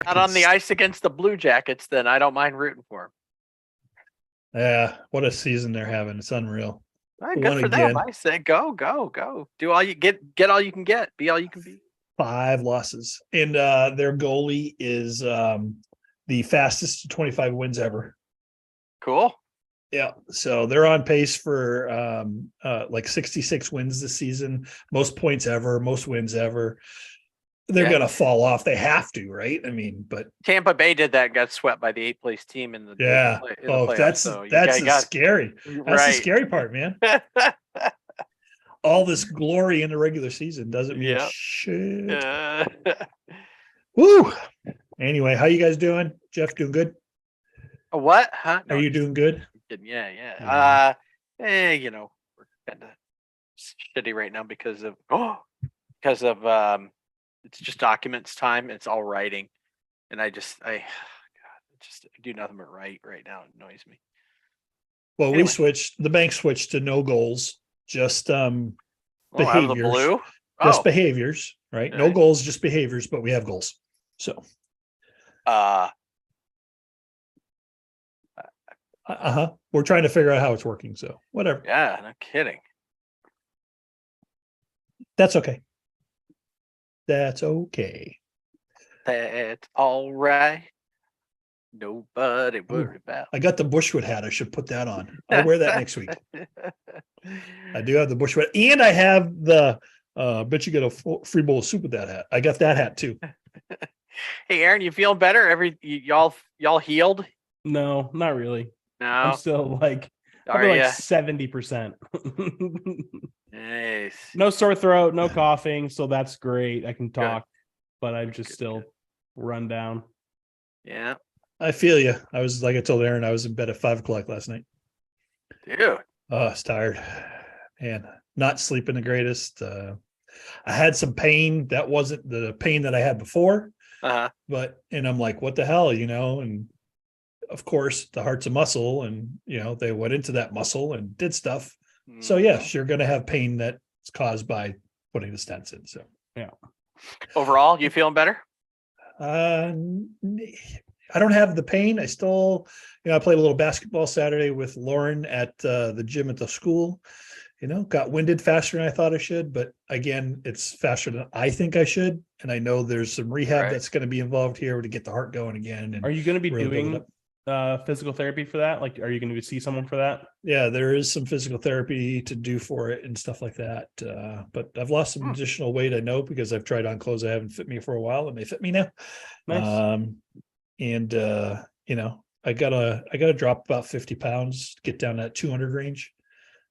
Not on the ice against the Blue Jackets, then I don't mind rooting for Yeah, what a season they're having. It's unreal. them. Good Won for them. again. I say go, go, go. Do all you get all you can get. Be all you can be. 5 losses. And their goalie is the fastest to 25 wins ever. Cool. Yeah. So they're on pace for like 66 wins this season, most points ever, most wins ever. They're gonna fall off. They have to, right? I mean, but Tampa Bay did that and got swept by the 8th place team in the yeah. in the playoffs. That's So scary. That's the scary part, man. All this glory in the regular season doesn't mean shit. Woo. Anyway, how you guys doing? Jeff, doing good? What? Huh? Are you doing good? Yeah. You know, we're kind of shitty right now because of it's just documents time. It's all writing, and I do nothing but write right now. It annoys me. Well, anyway. The bank switched to no goals, just behaviors. Blue? Just behaviors, right? No goals, just behaviors, but we have goals. So we're trying to figure out how it's working. So whatever. Yeah, no kidding. That's okay. That's okay. That's all right. Nobody worry about. I got the Bushwood hat. I should put that on. I'll wear that next week. I do have the Bushwood, and I have the bet you get a free bowl of soup with that hat. I got that hat too. Hey, Aaron, you feeling better? Y'all healed? No, not really. No, I'm still like 70%. Nice. No sore throat, no coughing, so that's great. I can talk, but I'm just still run down. Yeah, I feel you. I was like I told Aaron, I was in bed at 5:00 last night. Dude, oh, I was tired, and not sleeping the greatest. I had some pain that wasn't the pain that I had before. But I'm like, what the hell, and of course the heart's a muscle, and they went into that muscle and did stuff. So yes, you're going to have pain that's caused by putting the stents in. So yeah. Overall, you feeling better? I don't have the pain. I still, I played a little basketball Saturday with Lauren at the gym at the school. Got winded faster than I thought I should, but again, it's faster than I think I should. And I know there's some rehab that's going to be involved here to get the heart going again. And are you going to be doing physical therapy for that? Like, are you going to see someone for that? Yeah, there is some physical therapy to do for it and stuff like that. But I've lost some additional weight, I know, because I've tried on clothes that haven't fit me for a while and they fit me now. Nice. I gotta drop about 50 pounds to get down that 200 range.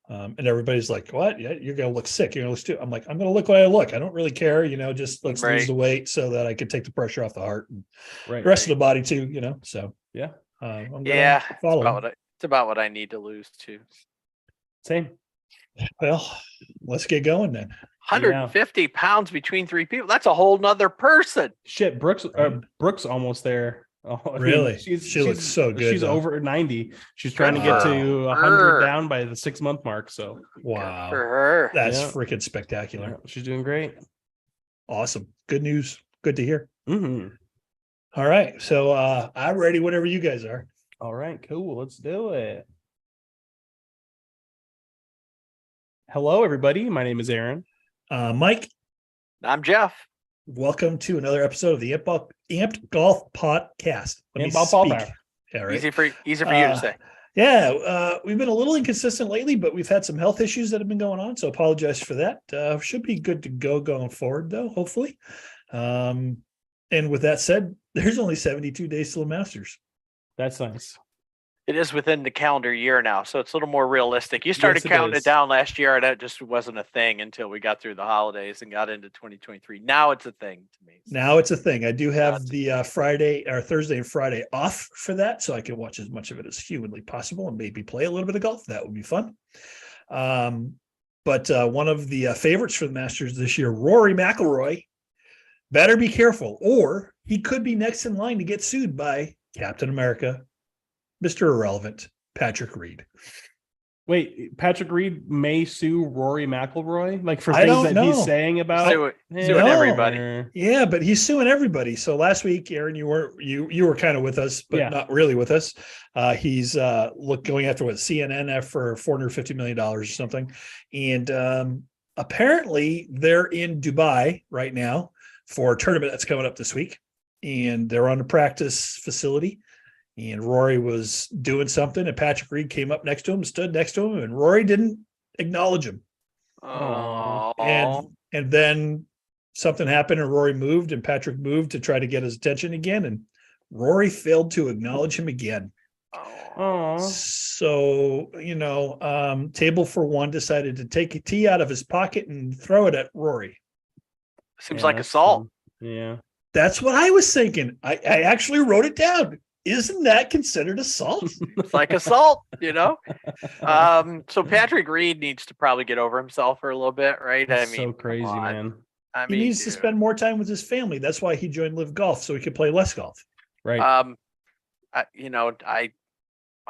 And everybody's like, what? Yeah, you're gonna look sick. You're gonna look stupid. I'm like, I'm gonna look what I look. I don't really care, just let's lose the weight so that I can take the pressure off the heart and the rest of the body too, So yeah. It's about what I need to lose too. Same. Well, let's get going then. 150 pounds between 3 people. That's a whole nother person. Shit, Brooks almost there. Oh, really? She looks so good. She's over 90. She's trying to get to 100 down by the 6-month mark. So wow, good for her. That's freaking spectacular. Yeah, she's doing great. Awesome. Good news. Good to hear. Mm-hmm. All right. So I'm ready whenever you guys are. All right, cool. Let's do it. Hello, everybody. My name is Aaron. Mike. I'm Jeff. Welcome to another episode of the Amped Golf Podcast. Yeah, right. Easy for you to say. Yeah, we've been a little inconsistent lately, but we've had some health issues that have been going on, so apologize for that. Should be good to go going forward, though, hopefully. And with that said, there's only 72 days till the Masters. That's nice. It is within the calendar year now, so it's a little more realistic. You started counting it down last year, and it just wasn't a thing until we got through the holidays and got into 2023. Now it's a thing to me. Now it's a thing. I do have the Friday or Thursday and Friday off for that, so I can watch as much of it as humanly possible and maybe play a little bit of golf. That would be fun. But one of the favorites for the Masters this year, Rory McIlroy, better be careful, or he could be next in line to get sued by Captain America, Mr. Irrelevant, Patrick Reed. Wait, Patrick Reed may sue Rory McIlroy like for things that he's saying about suing everybody. Yeah, but he's suing everybody. So last week, Aaron, you were kind of with us, but not really with us. He's going after CNN for $450 million or something, and apparently they're in Dubai right now for a tournament that's coming up this week, and they're on a practice facility. And Rory was doing something, and Patrick Reed came up next to him, stood next to him, and Rory didn't acknowledge him. Oh. And then something happened, and Rory moved, and Patrick moved to try to get his attention again, and Rory failed to acknowledge him again. Oh. So, Table for One decided to take a tee out of his pocket and throw it at Rory. Seems like assault. Yeah. That's what I was thinking. I actually wrote it down. Isn't that considered assault? It's like assault, So Patrick Reed needs to probably get over himself for a little bit, right? So crazy, man. He needs to spend more time with his family. That's why he joined Live Golf, so he could play less golf. Right. I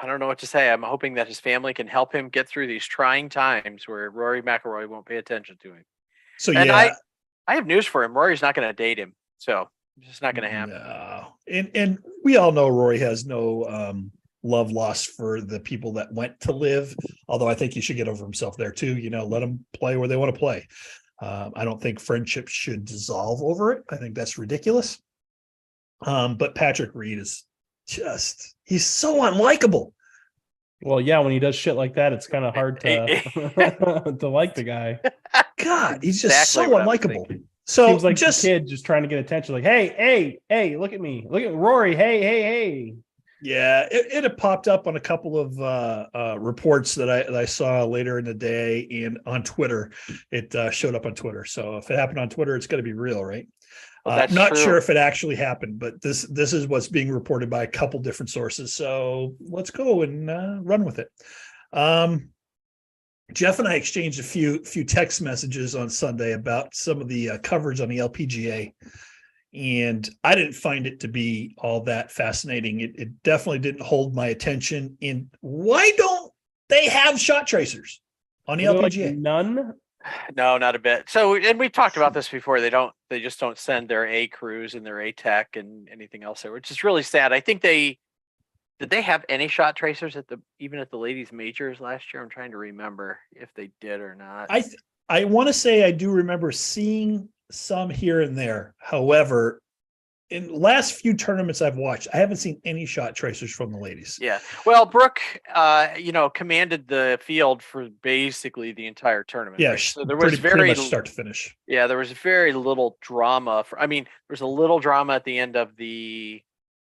don't know what to say. I'm hoping that his family can help him get through these trying times where Rory McIlroy won't pay attention to him. So I have news for him. Rory's not going to date him, so it's just not going to happen. No. And we all know Rory has no love lost for the people that went to Live, although I think he should get over himself there too. Let them play where they want to play. I don't think friendships should dissolve over it. I think that's ridiculous. But Patrick Reed is he's so unlikable. Well, yeah, when he does shit like that, it's kind of hard to to like the guy. God, he's just so unlikable. So seems like just a kid just trying to get attention. Like, hey, look at me. Look at Rory. Hey. Yeah, it had popped up on a couple of reports that I saw later in the day, and on Twitter, it showed up on Twitter. So if it happened on Twitter, it's got to be real, right? I'm not sure if it actually happened, but this is what's being reported by a couple different sources. So let's go and run with it. Jeff and I exchanged a few text messages on Sunday about some of the coverage on the LPGA, and I didn't find it to be all that fascinating. It definitely didn't hold my attention. And why don't they have shot tracers on the LPGA? Like none. No, not a bit. So, and we talked about this before. They just don't send their A crews and their A tech and anything else there, which is really sad. I think did they have any shot tracers even at the ladies majors last year? I'm trying to remember if they did or not. I want to say I do remember seeing some here and there. However, in the last few tournaments I've watched, I haven't seen any shot tracers from the ladies. Yeah. Well, Brooke, commanded the field for basically the entire tournament. Yeah. Right? So there was pretty much start to finish. Yeah. There was very little drama. There was a little drama at the end of the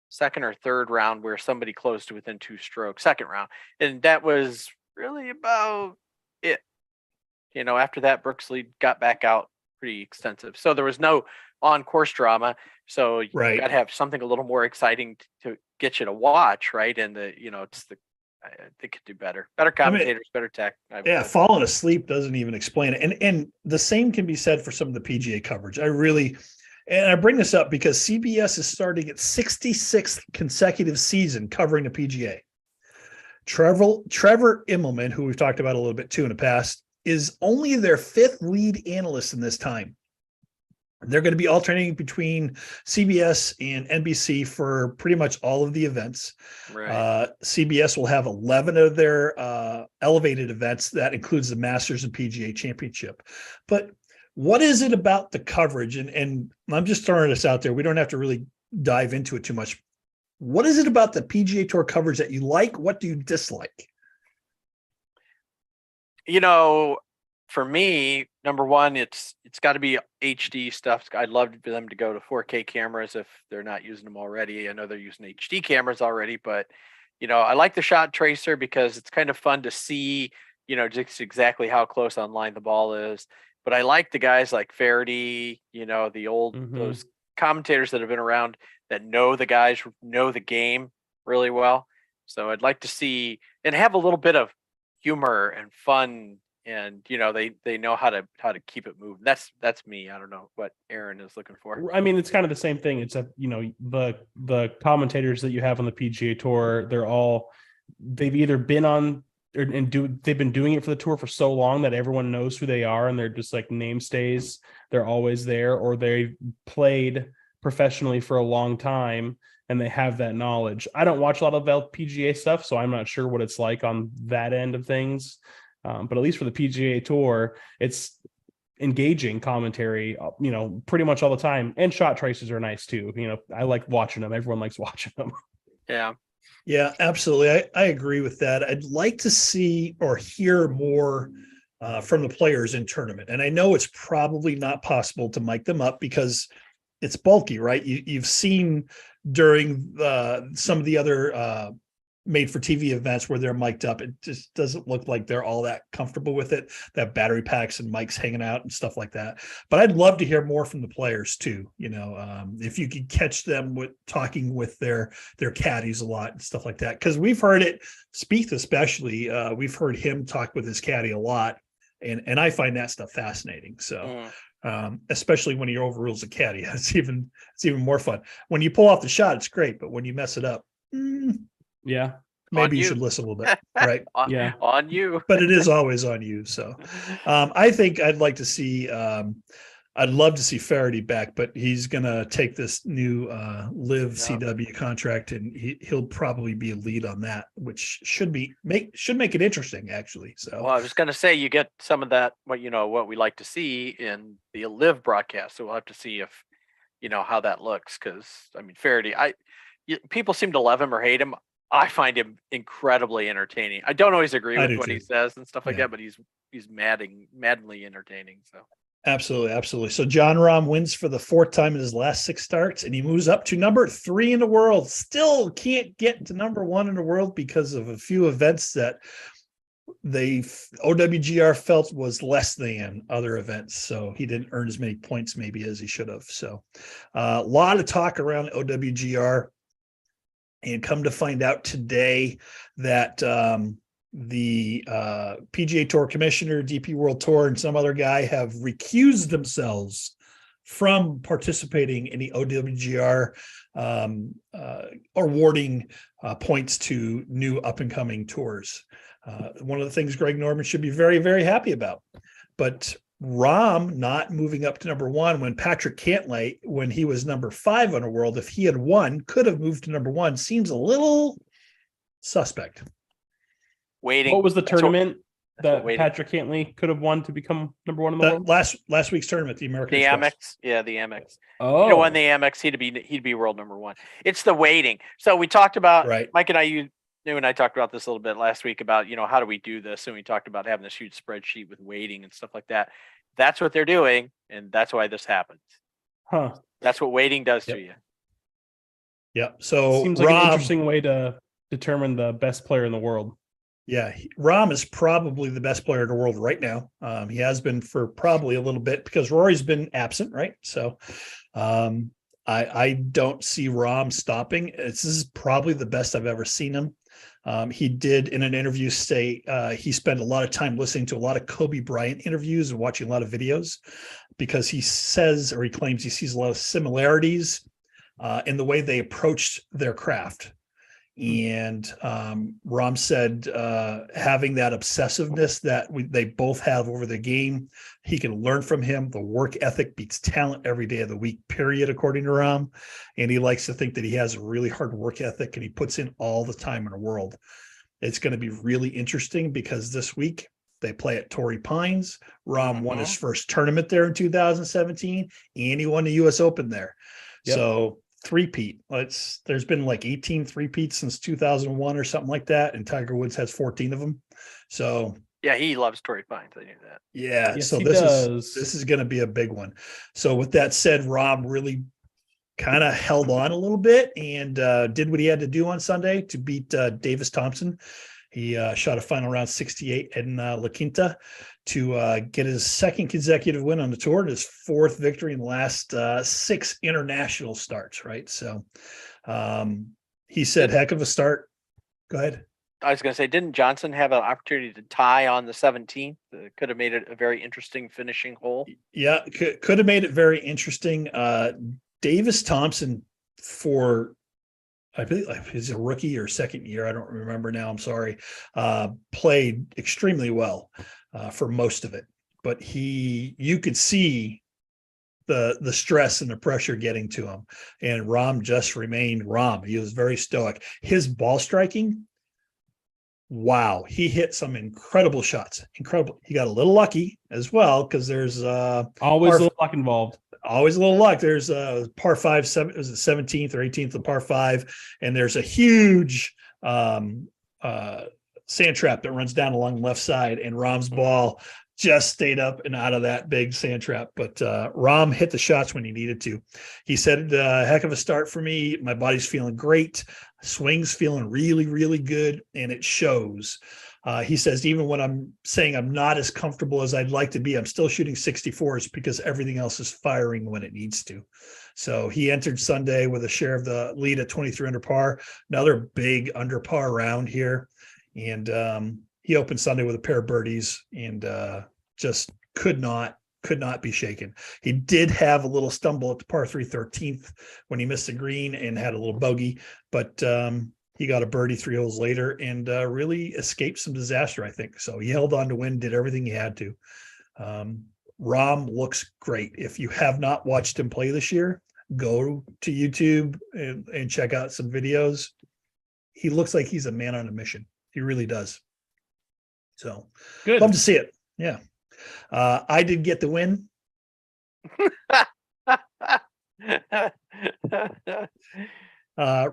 second or third round where somebody closed to within 2 strokes, second round. And that was really about it. After that, Brooks' lead got back out pretty extensive. So there was no on-course drama. So you got to have something a little more exciting to get you to watch, right? And I think could do better. Better commentators, better tech. Falling asleep doesn't even explain it. And the same can be said for some of the PGA coverage. And I bring this up because CBS is starting its 66th consecutive season covering the PGA. Trevor Immelman, who we've talked about a little bit too in the past, is only their 5th lead analyst in this time. They're going to be alternating between CBS and NBC for pretty much all of the events. Right. CBS will have 11 of their elevated events. That includes the Masters and PGA Championship. But what is it about the coverage? And I'm just throwing this out there. We don't have to really dive into it too much. What is it about the PGA Tour coverage that you like? What do you dislike? For me, number one, it's got to be HD stuff. I'd love for them to go to 4K cameras if they're not using them already. I know they're using HD cameras already, but I like the shot tracer because it's kind of fun to see, just exactly how close online the ball is. But I like the guys like Faraday, the old those commentators that have been around that know the guys, know the game really well. So I'd like to see and have a little bit of humor and fun, and they know how to keep it moving. That's me. I don't know what Aaron is looking for. I mean, it's kind of the same thing. It's the commentators that you have on the PGA Tour, they've either been on they've been doing it for the tour for so long that everyone knows who they are and they're just like namestays. They're always there, or they played professionally for a long time and they have that knowledge. I don't watch a lot of LPGA stuff, so I'm not sure what it's like on that end of things. But at least for the PGA Tour, it's engaging commentary, pretty much all the time. And shot traces are nice too. I like watching them. Everyone likes watching them. Yeah. Yeah, absolutely. I agree with that. I'd like to see or hear more from the players in tournament. And I know it's probably not possible to mic them up because it's bulky, right? You've seen during some of the other made for TV events where they're mic'd up, it just doesn't look like they're all that comfortable with it. They have battery packs and mics hanging out and stuff like that. But I'd love to hear more from the players too. If you could catch them with talking with their caddies a lot and stuff like that. Because we've heard it, Spieth especially, we've heard him talk with his caddy a lot. And I find that stuff fascinating. So especially when he overrules a caddy, it's even more fun. When you pull off the shot, it's great, but when you mess it up, yeah, maybe you should listen a little bit, right? Yeah, on you. But it is always on you. So I think I'd like to see. I'd love to see Faraday back, but he's gonna take this new Live CW contract, and he'll probably be a lead on that, which should make it interesting, actually. So, well, I was gonna say you get some of that, what we like to see in the Live broadcast. So we'll have to see if how that looks, because Faraday, people seem to love him or hate him. I find him incredibly entertaining. I don't always agree with what he says and stuff like that, but he's maddeningly entertaining. So. Absolutely. So Jon Rahm wins for the fourth time in his last 6 starts, and he moves up to number 3 in the world. Still can't get to number 1 in the world because of a few events that OWGR felt was less than other events. So he didn't earn as many points maybe as he should have. So a lot of talk around OWGR, and come to find out today that the PGA Tour commissioner, DP World Tour, and some other guy have recused themselves from participating in the OWGR awarding points to new up-and-coming tours. One of the things Greg Norman should be very, very happy about. But Rahm not moving up to number 1 when Patrick Cantlay, when he was number 5 on the world, if he had won, could have moved to number 1, seems a little suspect. Waiting. What was the tournament that Patrick Cantlay could have won to become number 1 in the world? Last week's tournament, the American Express. Amex. Yeah, the Amex. Oh, won the Amex, he'd be world number 1. It's the waiting. So we talked about, right. Mike and I, and I talked about this a little bit last week about, how do we do this? And we talked about having this huge spreadsheet with waiting and stuff like that. That's what they're doing. And that's why this happens. Huh. That's what waiting does to you. Yep. So seems like an interesting way to determine the best player in the world. Yeah. Rahm is probably the best player in the world right now. He has been for probably a little bit because Rory's been absent. Right. So I don't see Rahm stopping. This is probably the best I've ever seen him. He did in an interview say he spent a lot of time listening to a lot of Kobe Bryant interviews and watching a lot of videos because he says, or he claims he sees a lot of similarities in the way they approached their craft. And Rahm said having that obsessiveness that they both have over the game, he can learn from him. The work ethic beats talent every day of the week, period, according to Rahm. And he likes to think that he has a really hard work ethic and he puts in all the time in the world. It's going to be really interesting because this week they play at Torrey Pines. Rahm won his first tournament there in 2017, and he won the U.S. Open there. Yep. So three-peat. There's been like 18 three-peats since 2001 or something like that, and Tiger Woods has 14 of them. So yeah, he loves Torrey Pines. I knew that. Yeah, yes, so this is going to be a big one. So with that said, Rahm really kind of held on a little bit and did what he had to do on Sunday to beat Davis Thompson. He shot a final round 68 in La Quinta to get his second consecutive win on the tour and his fourth victory in the last 6 international starts, right? So he said, heck of a start. Go ahead. I was going to say, didn't Johnson have an opportunity to tie on the 17th? Could have made it a very interesting finishing hole. Yeah, could have made it very interesting. Davis Thompson, for I believe he's a rookie or second year. I don't remember now. I'm sorry. Played extremely well for most of it, but you could see the stress and the pressure getting to him. And Rahm just remained Rahm. He was very stoic. His ball striking, wow, he hit some incredible shots. Incredible. He got a little lucky as well because there's always a little luck involved. Always a little luck. There's a par five, it was the 17th or 18th of par five, and there's a huge sand trap that runs down along the left side, and Rahm's ball just stayed up and out of that big sand trap. But Rahm hit the shots when he needed to. He said, heck of a start for me. My body's feeling great. Swing's feeling really, really good, and it shows. He says, even when I'm saying I'm not as comfortable as I'd like to be, I'm still shooting 64s because everything else is firing when it needs to. So he entered Sunday with a share of the lead at 23 under par, another big under par round here. And he opened Sunday with a pair of birdies and just could not be shaken. He did have a little stumble at the par 3 13th when he missed the green and had a little bogey, but he got a birdie 3 holes later and really escaped some disaster, I think. So he held on to win, did everything he had to. Rahm looks great. If you have not watched him play this year, go to YouTube and check out some videos. He looks like he's a man on a mission. He really does. So good. Love to see it. Yeah. I did get the win.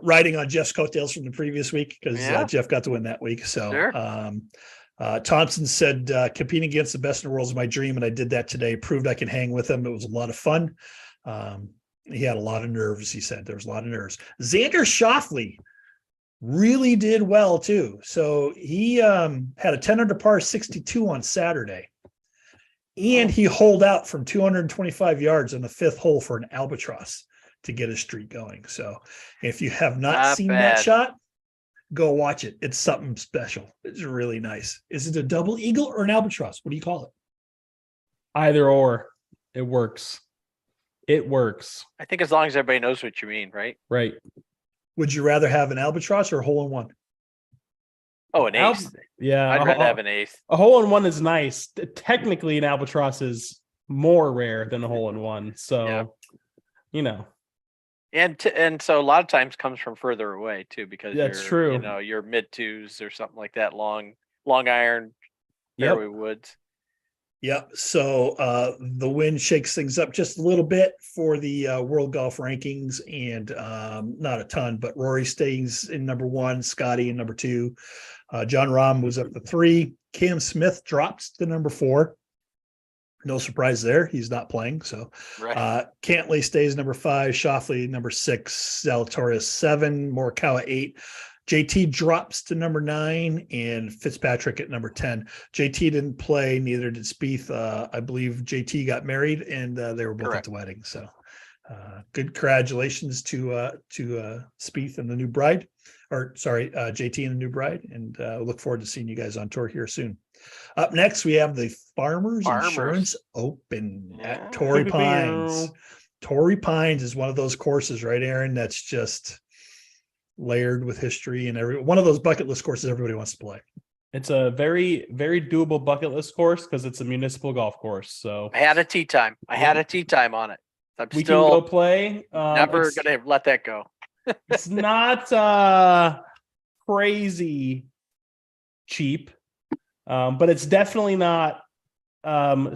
Riding on Jeff's coattails from the previous week because Jeff got to win that week. So sure. Thompson said, competing against the best in the world is my dream. And I did that today, proved I can hang with him. It was a lot of fun. He had a lot of nerves. He said there was a lot of nerves. Xander Schauffele really did well too. So he had a 10 under par 62 on Saturday. And he holed out from 225 yards on the 5th hole for an albatross to get his streak going. So if you have not seen that shot, go watch it. It's something special. It's really nice. Is it a double eagle or an albatross? What do you call it? Either or. It works. It works. I think as long as everybody knows what you mean, right? Right. Would you rather have an albatross or a hole in one? Oh, an ace. Yeah. I'd rather have an ace. A hole in one is nice. Technically, an albatross is more rare than a hole in one. So, you know. And so a lot of times comes from further away too, because that's true. You know, you're mid twos or something like that, long iron, fairway woods. Yep. So the win shakes things up just a little bit for the world golf rankings, and not a ton, but Rory stays in number 1, Scotty in number 2. Jon Rahm was up to 3. Cam Smith drops to number 4. No surprise there. He's not playing. So Cantlay stays number 5, Schauffele number 6, Zalatoris 7, Morikawa 8. JT drops to number 9 and Fitzpatrick at number 10. JT didn't play, neither did Spieth. I believe JT got married and they were both at the wedding. So good congratulations to Spieth and the new bride, JT and the new bride. And look forward to seeing you guys on tour here soon. Up next, we have the Farmers Insurance Open at Torrey Pines. Torrey Pines is one of those courses, right, Aaron? That's just layered with history and one of those bucket list courses everybody wants to play. It's a very, very doable bucket list course because it's a municipal golf course. So I had a tee time. On it. We can go play. Never gonna let that go. It's not crazy cheap, but it's definitely not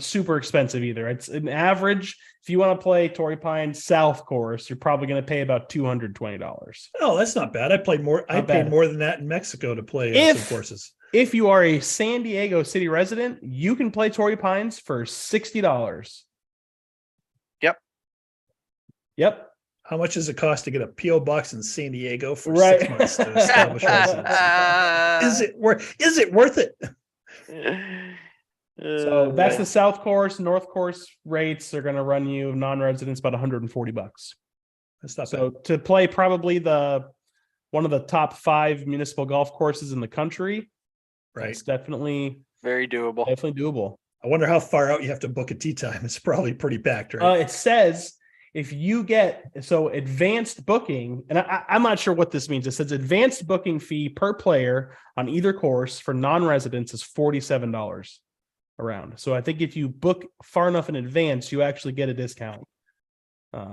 super expensive either. It's an average. If you want to play Torrey Pines South course, you're probably going to pay about $220. Oh, that's not bad. I paid more than that in Mexico to play some courses. If you are a San Diego City resident, you can play Torrey Pines for $60. Yep. How much does it cost to get a P.O. box in San Diego for 6 months to establish residence? Is it worth it? So that's the South course. North course rates are going to run you non-residents about $140. That's not so bad. To play probably one of the top 5 municipal golf courses in the country. Right. It's definitely very doable. Definitely doable. I wonder how far out you have to book a tee time. It's probably pretty packed, right? It says if you get advanced booking, and I'm not sure what this means. It says advanced booking fee per player on either course for non-residents is $47 around. So I think if you book far enough in advance, you actually get a discount.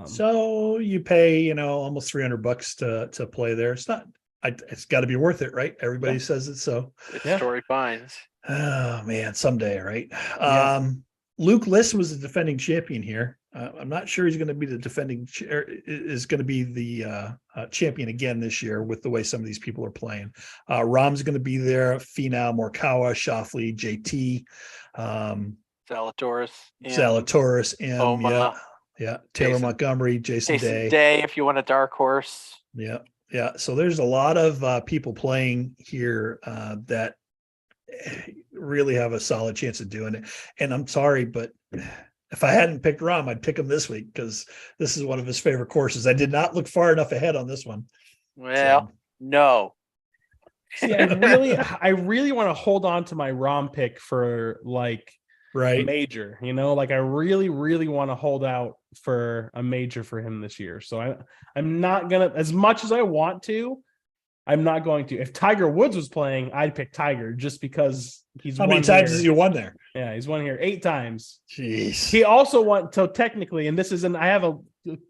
So you pay, almost $300 to play there. It's not. It's got to be worth it, right? Everybody says it. So it's Torrey Pines. Oh man, someday, right? Yeah. Luke List was the defending champion here. I'm not sure he's going to be the champion again this year with the way some of these people are playing. Rom's going to be there. Finau, Morikawa, Schauffele, JT, Zalatoris, yeah. Taylor Montgomery, Jason Day. If you want a dark horse, yeah. So there's a lot of people playing here that really have a solid chance of doing it. And I'm sorry, but if I hadn't picked Rahm, I'd pick him this week because this is one of his favorite courses. I did not look far enough ahead on this one. Well, no. See, I really want to hold on to my Rahm pick for a major, I really, really want to hold out for a major for him this year. So I'm not gonna, as much as I want to, I'm not going to. If Tiger Woods was playing, I'd pick Tiger just because he's. How many times has he won there? Yeah, he's won here 8 times. Jeez. He also won. So technically, and I have a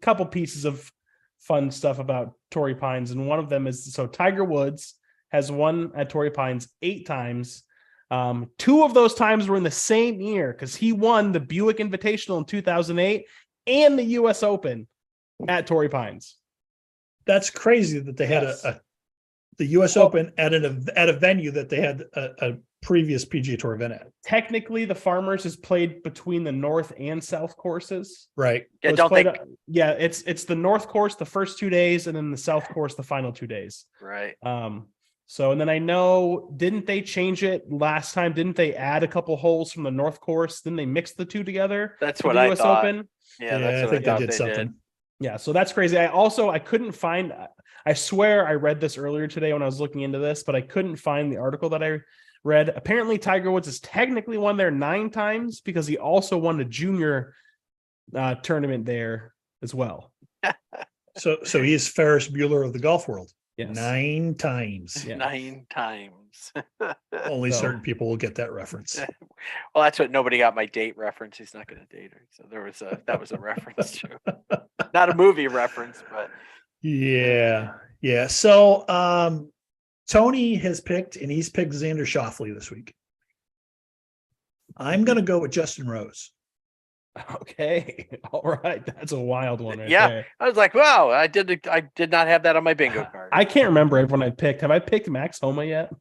couple pieces of fun stuff about Torrey Pines, and one of them is Tiger Woods has won at Torrey Pines 8 times. 2 of those times were in the same year because he won the Buick Invitational in 2008 and the U.S. Open at Torrey Pines. That's crazy that they had the U.S. Open at a venue that they had a previous PGA Tour event at. Technically, the Farmers is played between the North and South courses. Right. Yeah, it's the North course the first 2 days, and then the South course the final 2 days. Right. So, and then I know, didn't they change it last time? Didn't they add a couple holes from the North course? Didn't they mix the 2 together? That's what I thought. Open? Yeah, that's what I think they did something. Yeah, so that's crazy. I couldn't find. I swear I read this earlier today when I was looking into this, but I couldn't find the article that I read. Apparently, Tiger Woods has technically won there 9 times because he also won a junior tournament there as well. So he is Ferris Bueller of the golf world. Yes. 9 times. Yeah. 9 times. Only certain people will get that reference. Well, that's what nobody got my date reference. He's not going to date her. So that was a reference to, not a movie reference, but. Yeah. So Tony has picked Xander Schauffele this week. I'm going to go with Justin Rose. Okay. All right. That's a wild one. Yeah. There. I was like, wow, I did not have that on my bingo card. I can't remember everyone I picked. Have I picked Max Homa yet?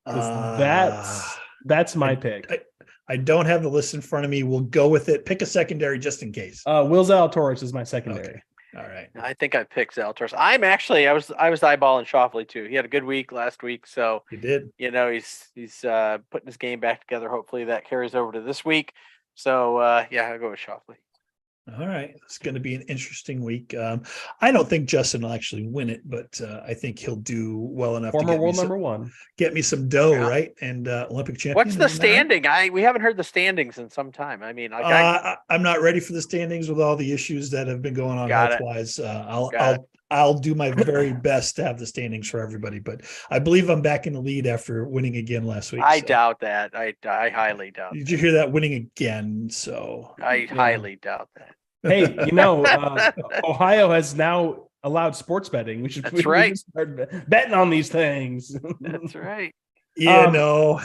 That's my pick. I don't have the list in front of me. We'll go with it. Pick a secondary just in case. Will Zalatoris is my secondary. Okay. All right. I think I picked Zalatoris. I was eyeballing Schauffele too. He had a good week last week, so he did. He's putting his game back together. Hopefully that carries over to this week. So I'll go with Schauffele. All right. It's going to be an interesting week. I don't think Justin will actually win it, but I think he'll do well enough Former to world number 1. Get me some dough, right? And Olympic champion. What's the standing? We haven't heard the standings in some time. I mean, I'm not ready for the standings with all the issues that have been going on health-wise. I'll do my very best to have the standings for everybody, but I believe I'm back in the lead after winning again last week. I doubt that. I highly doubt. Did you hear that? Winning again, so I highly doubt that. Hey, Ohio has now allowed sports betting. We should start betting on these things. That's right. Yeah, no.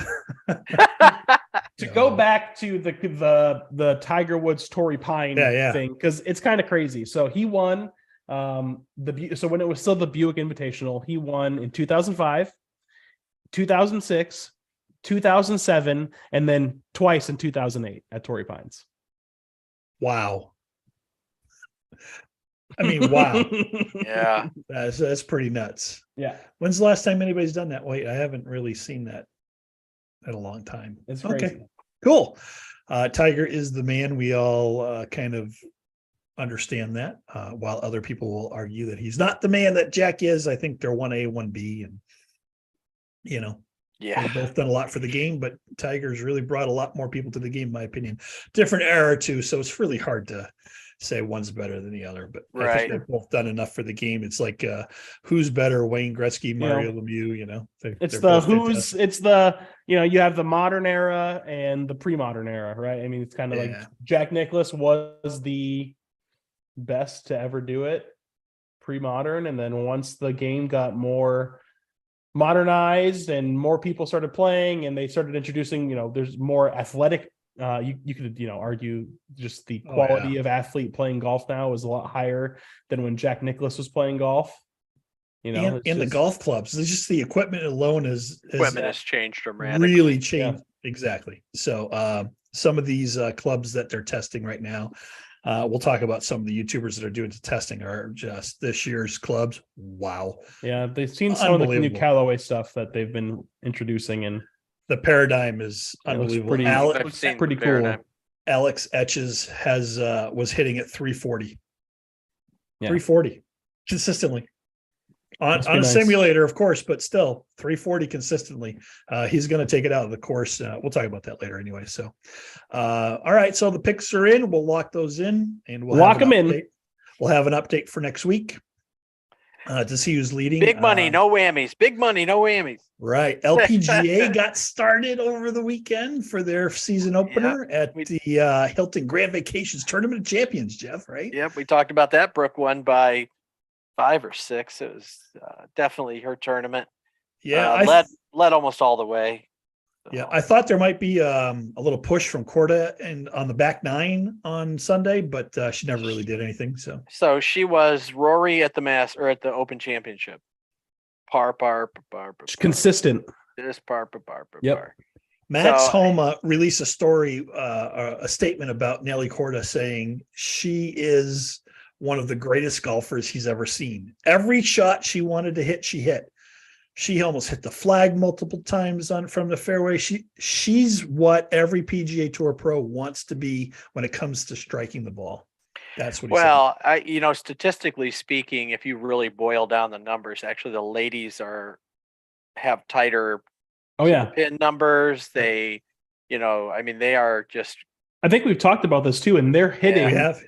To go back to the Tiger Woods Torrey Pine thing, because it's kind of crazy. So he won when it was still the Buick Invitational, he won in 2005, 2006, 2007, and then twice in 2008 at Torrey Pines. Wow. I mean, wow. Yeah. That's pretty nuts. Yeah. When's the last time anybody's done that? Wait, I haven't really seen that in a long time. It's crazy. Okay, cool. Tiger is the man. We all kind of understand that, while other people will argue that he's not the man that Jack is. I think they're 1A, 1B, and they've both done a lot for the game, but Tiger's really brought a lot more people to the game, in my opinion. Different era too, so it's really hard to say one's better than the other, but I Right. think they've both done enough for the game. It's like who's better, Wayne Gretzky, Mario Lemieux, It's they're the both who's fantastic. it's the you have the modern era and the pre-modern era, right? I mean, it's kind of like Yeah. Jack Nicklaus was the best to ever do it pre-modern, and then once the game got more modernized and more people started playing and they started introducing, there's more athletic, you could argue just the Oh, quality of athlete playing golf now is a lot higher than when Jack Nicklaus was playing golf. And the golf clubs, it's just the equipment alone is Equipment has changed dramatically. really changed. Exactly. So some of these clubs that they're testing right now, we'll talk about some of the YouTubers that are doing the testing are just this year's clubs. Wow. Yeah, they've seen some of the new Unbelievable. Callaway stuff that they've been introducing, and The paradigm is it looks unbelievable. pretty, I've looks seen pretty the cool. paradigm. Alex Etches was hitting at 340. Yeah. 340 consistently. On Must a be nice. simulator, of course, but still 340 consistently. He's going to take it out of the course. We'll talk about that later anyway. So, all right. So the picks are in. We'll lock those in and we'll Lock have an them in. update. We'll have an update for next week to see who's leading. Big money, no whammies. Big money, no whammies. Right. LPGA got started over the weekend for their season opener at the Hilton Grand Vacations Tournament of Champions, Jeff, right? Yep. We talked about that. Brooke won by 5 or 6. It was definitely her tournament. Yeah. Led almost all the way. So. Yeah, I thought there might be a little push from Corda and on the back 9 on Sunday, but she never really did anything. So she was Rory at the Open Championship. Par. Consistent. Just par. Yep. Par. Max Homa released a story, a statement about Nelly Corda saying she is one of the greatest golfers he's ever seen. Every shot she wanted to hit, she hit. She almost hit the flag multiple times from the fairway. She's what every PGA Tour pro wants to be when it comes to striking the ball. That's what he said. Statistically speaking, if you really boil down the numbers, actually the ladies have tighter pin numbers. They, they are just. I think we've talked about this too, and they're hitting. We have,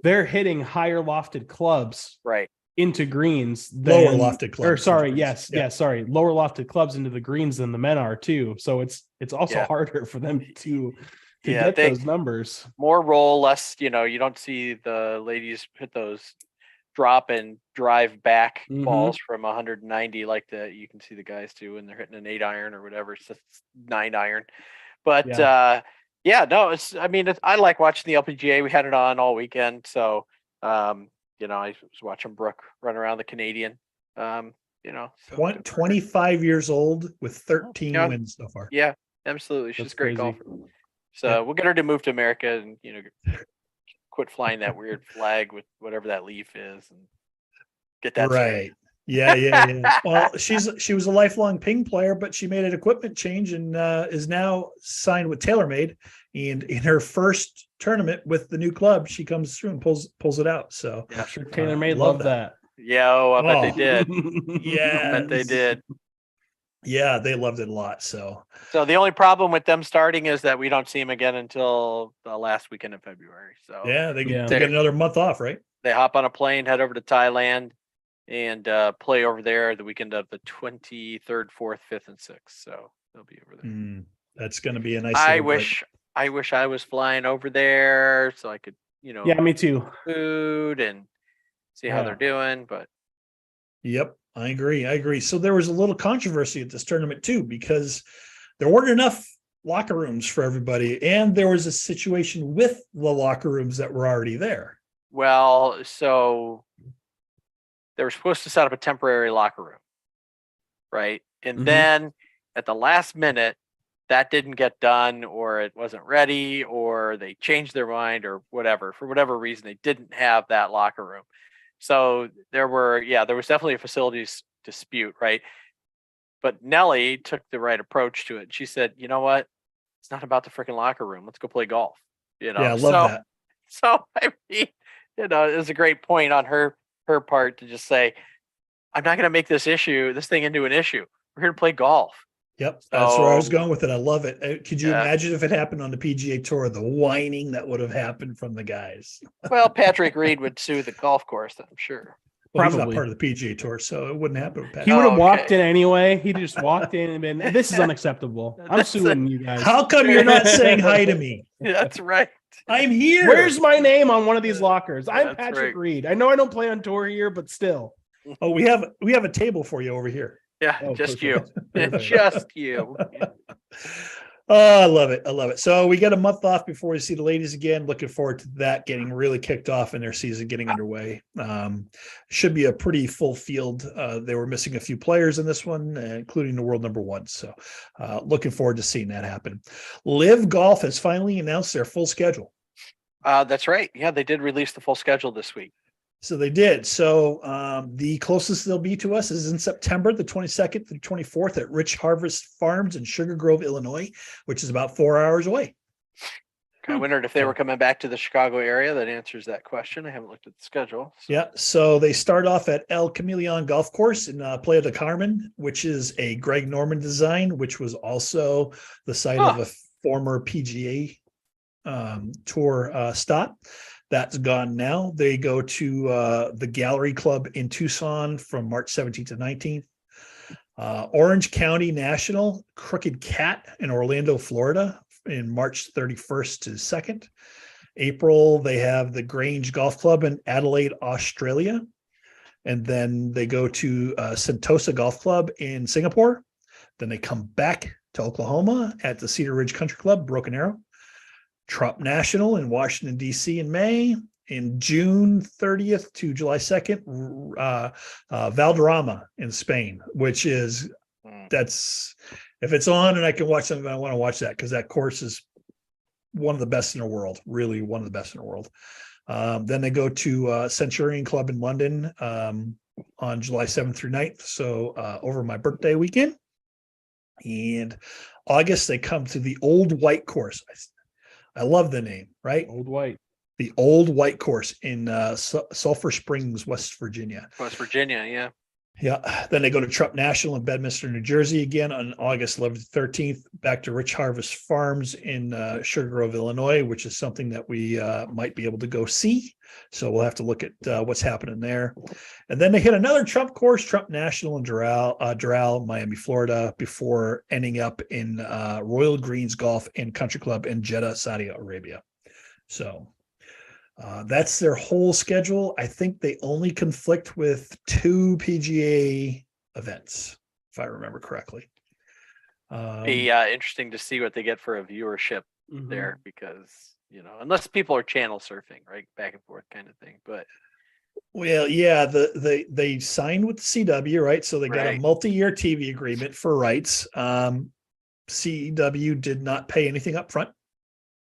They're hitting higher lofted clubs. Right. Into greens lower lofted clubs. Lower lofted clubs into the greens than the men are too. So it's also harder for them to get those numbers. More roll, less, you don't see the ladies hit those drop and drive back balls from 190 like you can see the guys do when they're hitting an 8 iron or whatever. It's 9 iron. But I like watching the LPGA. We had it on all weekend. So I was watching Brooke run around the Canadian. 25 years old with 13 wins so far. Yeah, absolutely. She's a great golfer. So Yeah. we'll get her to move to America and quit flying that weird flag with whatever that leaf is and get that right. Yeah. Well, she was a lifelong ping player, but she made an equipment change and is now signed with TaylorMade. And in her first tournament with the new club, she comes through and pulls it out. So I'm sure TaylorMade loved that. Yeah, I bet they did. Yeah, I bet they did. Yeah, they loved it a lot. So the only problem with them starting is that we don't see them again until the last weekend of February. So they get another month off, right? They hop on a plane, head over to Thailand, and play over there the weekend of the 23rd, 4th, 5th, and 6th. So they'll be over there. That's going to be a nice. I wish I was flying over there so I could, Yeah, me too. Food and see how they're doing, but. Yep, I agree. So there was a little controversy at this tournament too, because there weren't enough locker rooms for everybody, and there was a situation with the locker rooms that were already there. Well, so they were supposed to set up a temporary locker room, right? And then at the last minute, that didn't get done, or it wasn't ready, or they changed their mind, or whatever. For whatever reason, they didn't have that locker room. So there was definitely a facilities dispute, right? But Nelly took the right approach to it. She said, you know what? It's not about the freaking locker room. Let's go play golf. Yeah, I love that. So, it was a great point on her part to just say, I'm not going to make this thing into an issue. We're here to play golf. Yep, that's where I was So, going with it. I love it. Could you yeah. imagine if it happened on the PGA Tour, the whining that would have happened from the guys? Well, Patrick Reed would sue the golf course, I'm sure. Well, he's not Probably. part of the PGA Tour, so it wouldn't happen with He Patrick. would have Oh, walked okay. in anyway. He just walked in and been, this is unacceptable. I'm That's suing you guys. How come you're not saying hi to me? That's right. I'm here. Where's my name on one of these lockers? I'm That's Patrick right. Reed. I know I don't play on tour here, but still. Oh, we have a table for you over here. Yeah, Oh, just perfect. you. Perfect. Just you. Oh, I love it. I love it. So we got a month off before we see the ladies again. Looking forward to that getting really kicked off and their season getting underway. Should be a pretty full field. They were missing a few players in this one, including the world number one. So looking forward to seeing that happen. Live Golf has finally announced their full schedule. That's right. Yeah, they did release the full schedule this week. So they did. So the closest they'll be to us is in September, the 22nd to the 24th at Rich Harvest Farms in Sugar Grove, Illinois, which is about 4 hours away. I wondered if they were coming back to the Chicago area. That answers that question. I haven't looked at the schedule. So. Yeah. So they start off at El Chameleon Golf Course in Playa del Carmen, which is a Greg Norman design, which was also the site of a former PGA Tour stop. That's gone now. They go to the Gallery Club in Tucson from March 17th to 19th. Orange County National, Crooked Cat in Orlando, Florida in March 31st to 2nd. April, they have the Grange Golf Club in Adelaide, Australia. And then they go to Sentosa Golf Club in Singapore. Then they come back to Oklahoma at the Cedar Ridge Country Club, Broken Arrow. Trump National in Washington, D.C. in May. In June 30th to July 2nd, Valderrama in Spain, which is, that's, if it's on and I can watch something, I want to watch that because that course is one of the best in the world, really one of the best in the world. Then they go to Centurion Club in London on July 7th through 9th. So over my birthday weekend. And August, they come to the Old White Course. I love the name, right? Old White. The Old White Course in Sulphur Springs, West Virginia. West Virginia, yeah. Yeah. Then they go to Trump National in Bedminster, New Jersey again on August 11th to 13th. Back to Rich Harvest Farms in Sugar Grove, Illinois, which is something that we might be able to go see. So we'll have to look at what's happening there. And then they hit another Trump course, Trump National in Doral, Miami, Florida, before ending up in Royal Greens Golf and Country Club in Jeddah, Saudi Arabia. So that's their whole schedule. I think they only conflict with 2 PGA events, if I remember correctly. Be interesting to see what they get for a viewership there, because unless people are channel surfing, right, back and forth kind of thing. But well, yeah, they signed with the CW, right? So they got a multi-year TV agreement for rights. CW did not pay anything up front.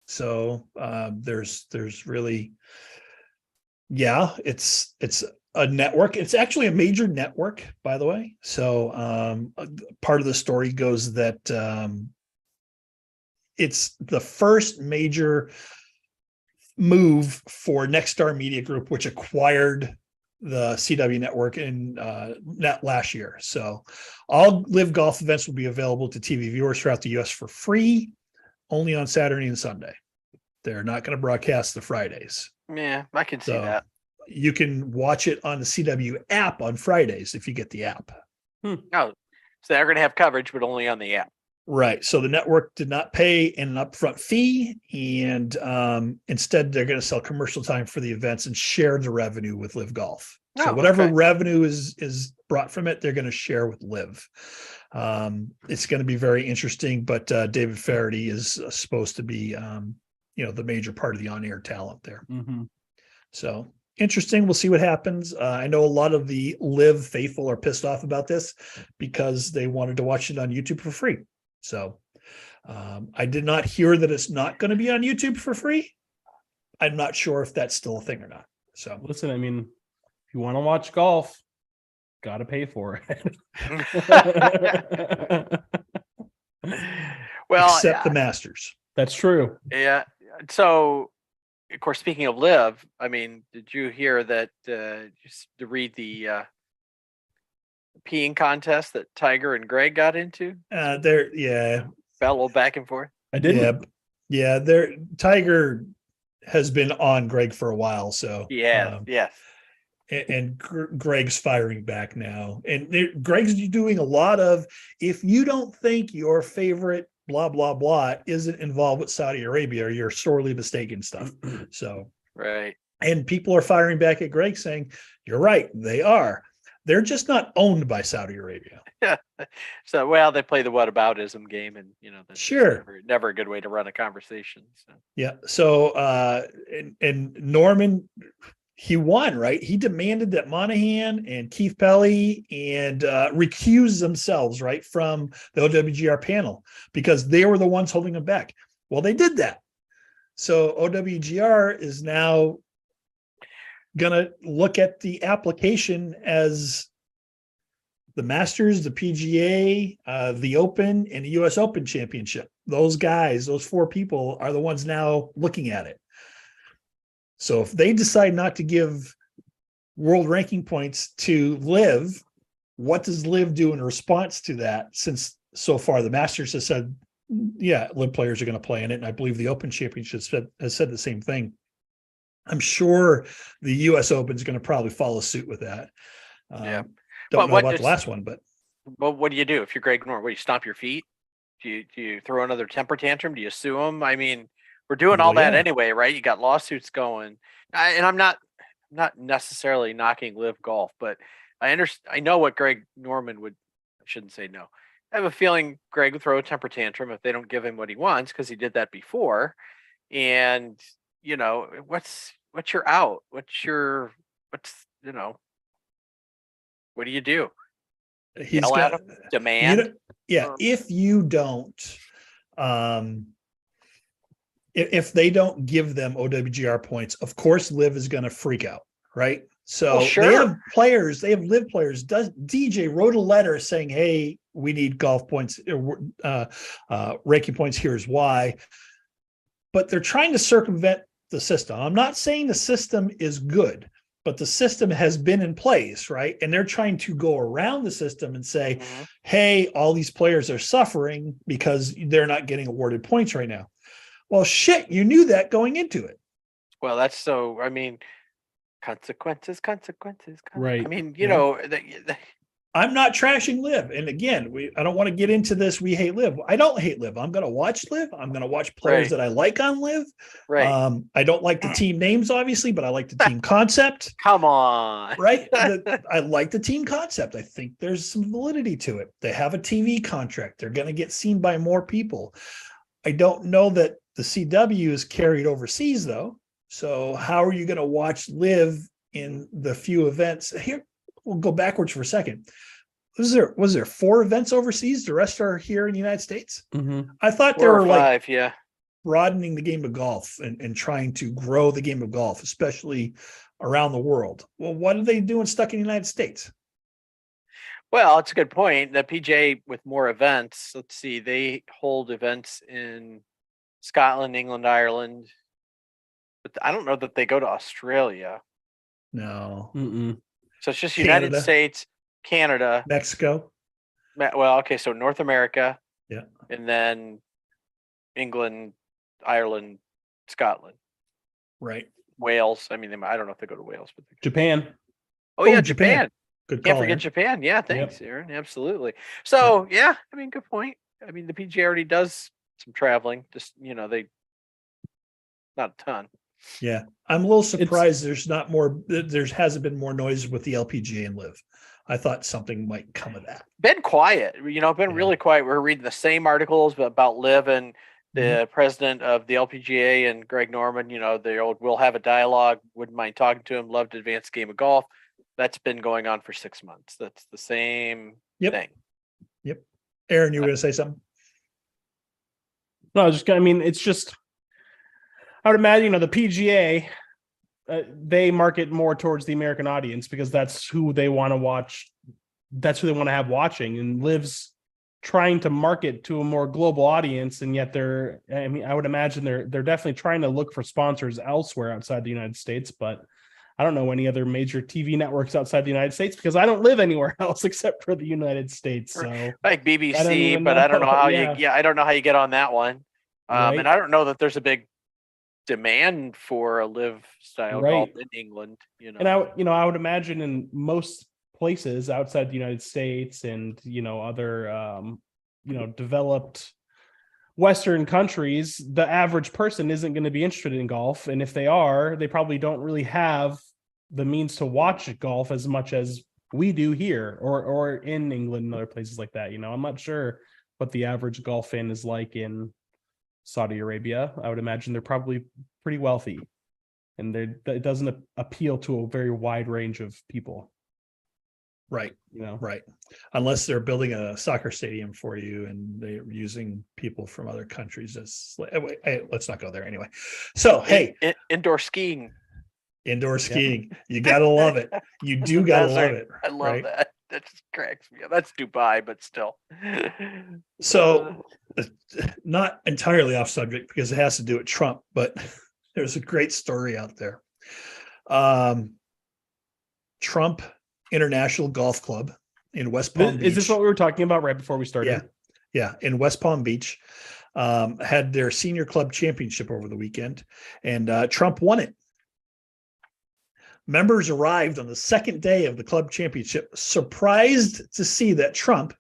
So there's really, yeah, it's a network. It's actually a major network, by the way. So part of the story goes that it's the first major move for Nexstar Media Group, which acquired the CW network in last year. So all Live Golf events will be available to TV viewers throughout the US for free, only on Saturday and Sunday. They're not going to broadcast the Fridays. Yeah, I can see that. You can watch it on the CW app on Fridays if you get the app. Oh, so they're going to have coverage, but only on the app. Right. So the network did not pay an upfront fee, and instead they're going to sell commercial time for the events and share the revenue with Live Golf. So whatever revenue is brought from it, they're going to share with Live. It's going to be very interesting, but David Faraday is supposed to be, the major part of the on-air talent there. So interesting. We'll see what happens. I know a lot of the Live faithful are pissed off about this because they wanted to watch it on YouTube for free. So I did not hear that it's not going to be on YouTube for free. I'm not sure if that's still a thing or not. So listen, I mean, if you want to watch golf, got to pay for it. Well, except the Masters. That's true. Yeah. So, of course, speaking of Live, I mean, did you hear that? Just to read the peeing contest that Tiger and Greg got into? Yeah. Battle back and forth. I didn't. Yeah. Tiger has been on Greg for a while, so yes. And Greg's firing back now, and Greg's doing a lot of, if you don't think your favorite blah blah blah isn't involved with Saudi Arabia, you're sorely mistaken stuff. So right, and people are firing back at Greg saying, you're right, they are. They're just not owned by Saudi Arabia. Yeah. So, well, they play the whataboutism game, and that's sure never a good way to run a conversation. So. Yeah. So and Norman, he won, right? He demanded that Monahan and Keith Pelly and recuse themselves, right, from the OWGR panel because they were the ones holding them back. Well, they did that. So OWGR is now going to look at the application as the Masters, the PGA, the Open, and the US Open Championship. Those guys, those four people are the ones now looking at it. So if they decide not to give world ranking points to LIV, what does LIV do in response to that? Since so far the Masters has said, yeah, LIV players are going to play in it. And I believe the Open Championship has said the same thing. I'm sure the US Open is going to probably follow suit with that. Don't know about the last one, but what do you do if you're Greg Norman? What, do you stomp your feet? Do you throw another temper tantrum? Do you sue them? I mean, we're doing all that anyway, right? You got lawsuits going, and I'm not necessarily knocking LIV Golf, but I know what Greg Norman would. I shouldn't say no. I have a feeling Greg would throw a temper tantrum if they don't give him what he wants, because he did that before. And what's your out? What do you do? Yell at him? Demand? If you don't, if they don't give them OWGR points, of course LIV is going to freak out, right? So they have LIV players. DJ wrote a letter saying, hey, we need golf points, ranking points, here's why. But they're trying to circumvent the system. I'm not saying the system is good, but the system has been in place, right? And they're trying to go around the system and say, hey, all these players are suffering because they're not getting awarded points right now. Well, shit, you knew that going into it. Well, consequences. Right. I mean, I'm not trashing LIV. And again, I don't want to get into this. We hate LIV. I don't hate LIV. I'm going to watch LIV. I'm going to watch players that I like on LIV. Right. I don't like the team names, obviously, but I like the team concept. Come on. Right. I like the team concept. I think there's some validity to it. They have a TV contract. They're going to get seen by more people. I don't know that the CW is carried overseas, though. So how are you going to watch LIV in the few events here? We'll go backwards for a second. Was there 4 events overseas? The rest are here in the United States. Mm-hmm. I thought there were 5, broadening the game of golf and trying to grow the game of golf, especially around the world. Well, what are they doing stuck in the United States? Well, it's a good point. The PGA with more events. Let's see, they hold events in Scotland, England, Ireland, but I don't know that they go to Australia. No. Mm-mm. So it's just United States, Canada, Mexico. Well, okay, so North America, and then England, Ireland, Scotland, right? Wales. I mean, I don't know if they go to Wales, but Japan. Oh yeah, Japan. Good Can't call, forget Aaron. Japan. Yeah, thanks, Aaron. Absolutely. So I mean, good point. I mean, the PGA already does some traveling. Just they not a ton. Yeah, I'm a little surprised there hasn't been more noise with the LPGA and LIV. I thought something might come of that. Been quiet, been really quiet. We're reading the same articles about LIV and the president of the LPGA and Greg Norman, the old, we'll have a dialogue, wouldn't mind talking to him, love to advance the game of golf. That's been going on for 6 months. That's the same thing. Yep. Aaron, you were going to say something? No, it's just, I would imagine, the PGA, they market more towards the American audience because that's who they want to watch. That's who they want to have watching, and LIV's trying to market to a more global audience. And yet I would imagine they're definitely trying to look for sponsors elsewhere outside the United States, but I don't know any other major TV networks outside the United States because I don't live anywhere else except for the United States. So like BBC, even but I don't know know. how Yeah. I don't know how you get on that one. Right. And I don't know that there's a big demand for a live style golf Right. in England, you know. And I would imagine in most places outside the United States and, other, developed Western countries, the average person isn't going to be interested in golf. And if they are, they probably don't really have the means to watch golf as much as we do here or in England and other places like that. I'm not sure what the average golf fan is like in Saudi Arabia. I would imagine they're probably pretty wealthy, and it doesn't appeal to a very wide range of people. Right. Right. Unless they're building a soccer stadium for you and they're using people from other countries. Let's not go there anyway. So, hey, indoor skiing. Indoor skiing. You got to love it. You do got to love it. I love that. That just cracks me up. That's Dubai, but still. So, not entirely off subject because it has to do with Trump, but there's a great story out there. Trump International Golf Club in West Palm Beach. Is this what we were talking about right before we started? Yeah. In West Palm Beach, had their senior club championship over the weekend, and Trump won it. Members arrived on the second day of the club championship, surprised to see that Trump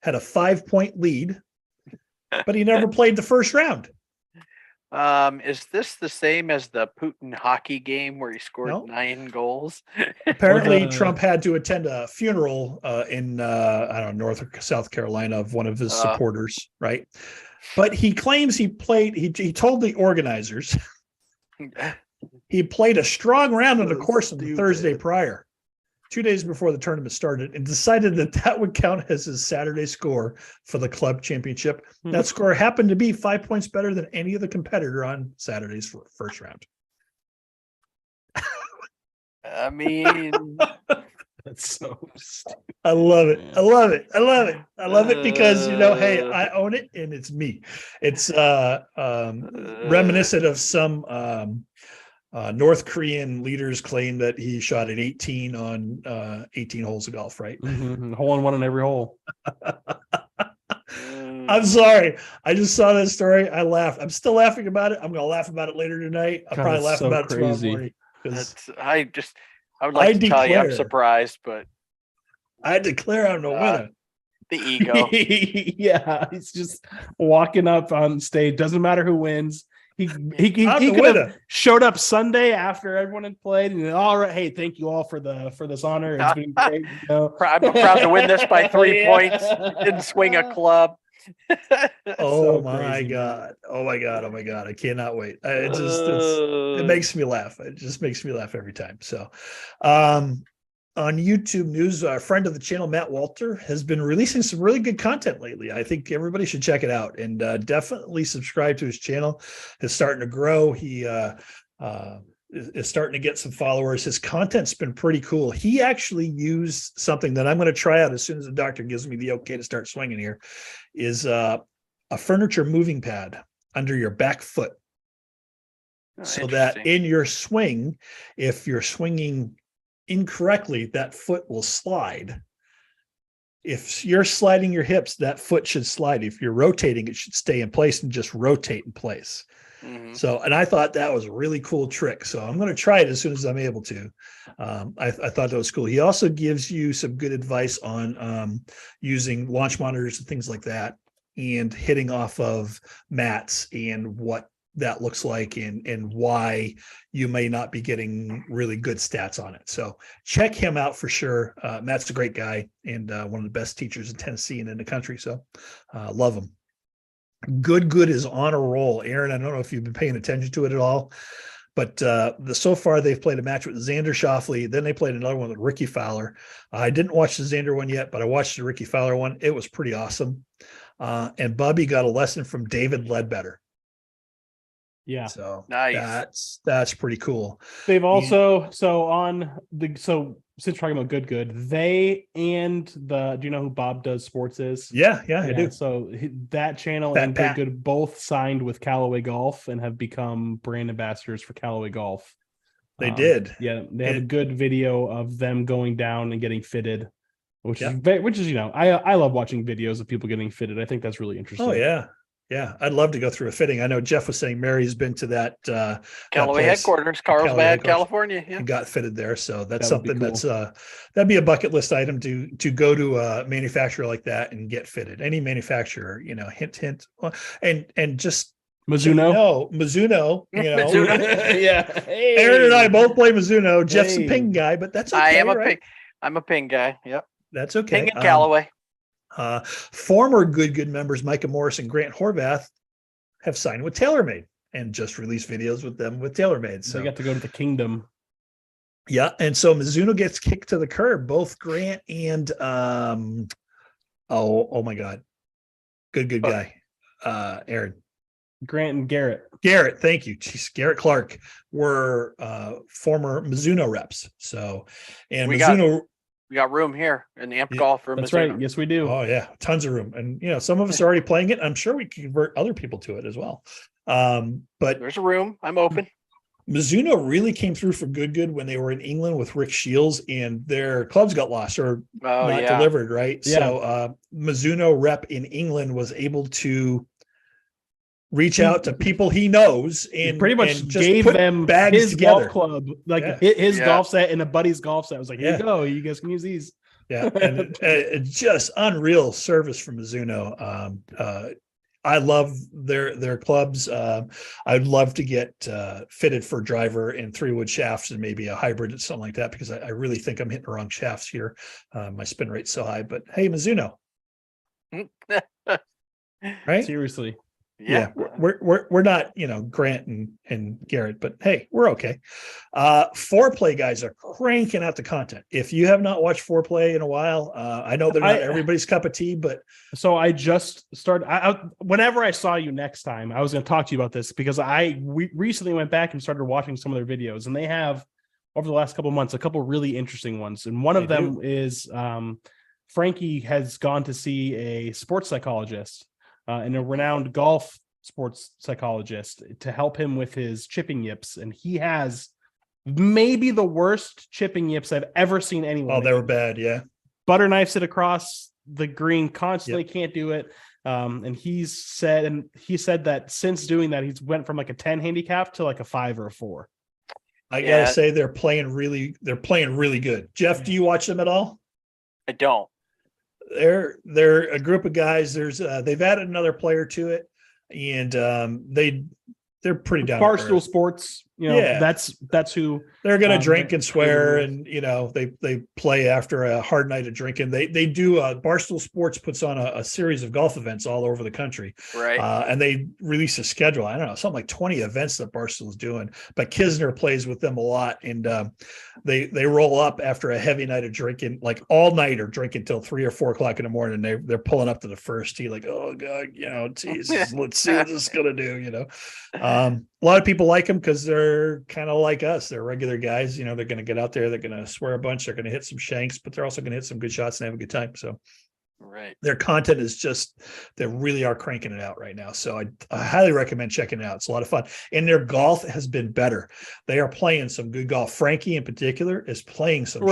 had a 5-point lead, but he never played the first round. Is this the same as the Putin hockey game where he scored 9 goals? Apparently, Trump had to attend a funeral in North or South Carolina of one of his supporters, right? But he claims he played. He told the organizers he played a strong round on the course on the Thursday prior, 2 days before the tournament started, and decided that would count as his Saturday score for the club championship. That score happened to be 5 points better than any other competitor on Saturday's first round. I mean, that's so stupid. I love it. I love it. I love it. I love it because, hey, I own it and it's me. It's reminiscent of some North Korean leaders claim that he shot an 18 on 18 holes of golf, right? Hole in one in every hole. I'm sorry. I just saw that story. I laughed. I'm still laughing about it. I'm going to laugh about it later tonight. I'll probably laugh about it tomorrow morning. I would like to tell you I'm surprised, but I declare I'm the winner. The ego. Yeah, he's just walking up on stage. Doesn't matter who wins. He could have showed up Sunday after everyone had played, and all right, hey, thank you all for this honor. It's been great. I'm proud to win this by 3 points. Didn't swing a club. Oh my God! I cannot wait. It makes me laugh. It just makes me laugh every time. So, on YouTube News, a friend of the channel, Matt Walter, has been releasing some really good content lately. I think everybody should check it out and definitely subscribe to his channel. It's starting to grow. He is starting to get some followers. His content's been pretty cool. He actually used something that I'm going to try out as soon as the doctor gives me the okay to start swinging here, is a furniture moving pad under your back foot. So that in your swing, if you're swinging incorrectly, that foot will slide. If you're sliding your hips, that foot should slide. If you're rotating, it should stay in place and just rotate in place. So, and I thought that was a really cool trick. So I'm going to try it as soon as I'm able to. I thought that was cool. He also gives you some good advice on using launch monitors and things like that, and hitting off of mats and what that looks like and why you may not be getting really good stats on it. So check him out for sure. Matt's a great guy and one of the best teachers in Tennessee and in the country. So love him. Good is on a roll. Aaron, I don't know if you've been paying attention to it at all, but so far they've played a match with Xander Schauffele. Then they played another one with Ricky Fowler. I didn't watch the Xander one yet, but I watched the Ricky Fowler one. It was pretty awesome. And Bubby got a lesson from David Ledbetter. Yeah. So nice. That's pretty cool. They've also since we're talking about good, they and do you know who Bob Does Sports is? Yeah, I do. So that channel and Good both signed with Callaway Golf and have become brand ambassadors for Callaway Golf. They did. Yeah, they have a good video of them going down and getting fitted, which is I love watching videos of people getting fitted. I think that's really interesting. Oh yeah. Yeah, I'd love to go through a fitting. I know Jeff was saying Mary's been to that Callaway headquarters, Carlsbad, California. Yeah, and got fitted there. So that's something cool. That'd be a bucket list item to go to a manufacturer like that and get fitted. Any manufacturer, hint, and just Mizuno. No, Mizuno. Mizuno. Yeah. Hey. Aaron and I both play Mizuno. Jeff's a ping guy, but that's okay. I am right? I'm a ping guy. Yep. That's okay. Ping and Callaway. Former good members Micah Morris and Grant Horvath have signed with TaylorMade and just released videos with them with TaylorMade. So they got to go to the kingdom. Yeah, and so Mizuno gets kicked to the curb. Both Grant and oh my God, good guy, Aaron. Grant and Garrett. Garrett, thank you. Jeez, Garrett Clark were former Mizuno reps. So, and we got room here in the Amp Golf for That's Mizuno. right. Yes, we do. Oh yeah, tons of room, and some of us are already playing it. I'm sure we can convert other people to it as well. But there's a room. I'm open. Mizuno really came through for good when they were in England with Rick Shields, and their clubs got lost or not delivered. Right. Yeah. So Mizuno rep in England was able to reach out to people he knows and pretty much just gave them bags his together. Golf club, like his golf set and a buddy's golf set. I was like, here you go, you guys can use these. Yeah, and just unreal service from Mizuno. I love their clubs. I'd love to get fitted for driver and 3-wood shafts and maybe a hybrid or something like that, because I really think I'm hitting the wrong shafts here. My spin rate's so high, but hey, Mizuno. Right? Seriously. Yeah, we're not, Grant and Garrett, but hey, we're okay. Foreplay guys are cranking out the content. If you have not watched Foreplay in a while, I know they're not everybody's cup of tea, but so I just started. Whenever I saw you next time, I was going to talk to you about this because we recently went back and started watching some of their videos, and they have over the last couple of months a couple of really interesting ones, and one of them is Frankie has gone to see a sports psychologist. And a renowned golf sports psychologist to help him with his chipping yips. And he has maybe the worst chipping yips I've ever seen anyone. Oh, they were bad. Yeah. Butter knifes it across the green constantly. Can't do it. And he said that since doing that, he's went from like a 10 handicap to like a 5 or a 4. I gotta say they're playing really good. Jeff, do you watch them at all? I don't. They're a group of guys. There's they've added another player to it, and they're pretty down. Barstool Sports, that's who they're going to drink and swear, and they play after a hard night of drinking. They do. Barstool Sports puts on a series of golf events all over the country, right? And they release a schedule. I don't know, something like 20 events that Barstool's doing. But Kisner plays with them a lot, and they roll up after a heavy night of drinking, like all night or drinking till 3 or 4 o'clock in the morning. They're pulling up to the first tee, like, oh god, Jesus, let's see what this is gonna do. A lot of people like them because they're kind of like us. They're regular guys. They're going to get out there. They're going to swear a bunch. They're going to hit some shanks, but they're also going to hit some good shots and have a good time. So right. Their content is they really are cranking it out right now. So I highly recommend checking it out. It's a lot of fun. And their golf has been better. They are playing some good golf. Frankie in particular is playing some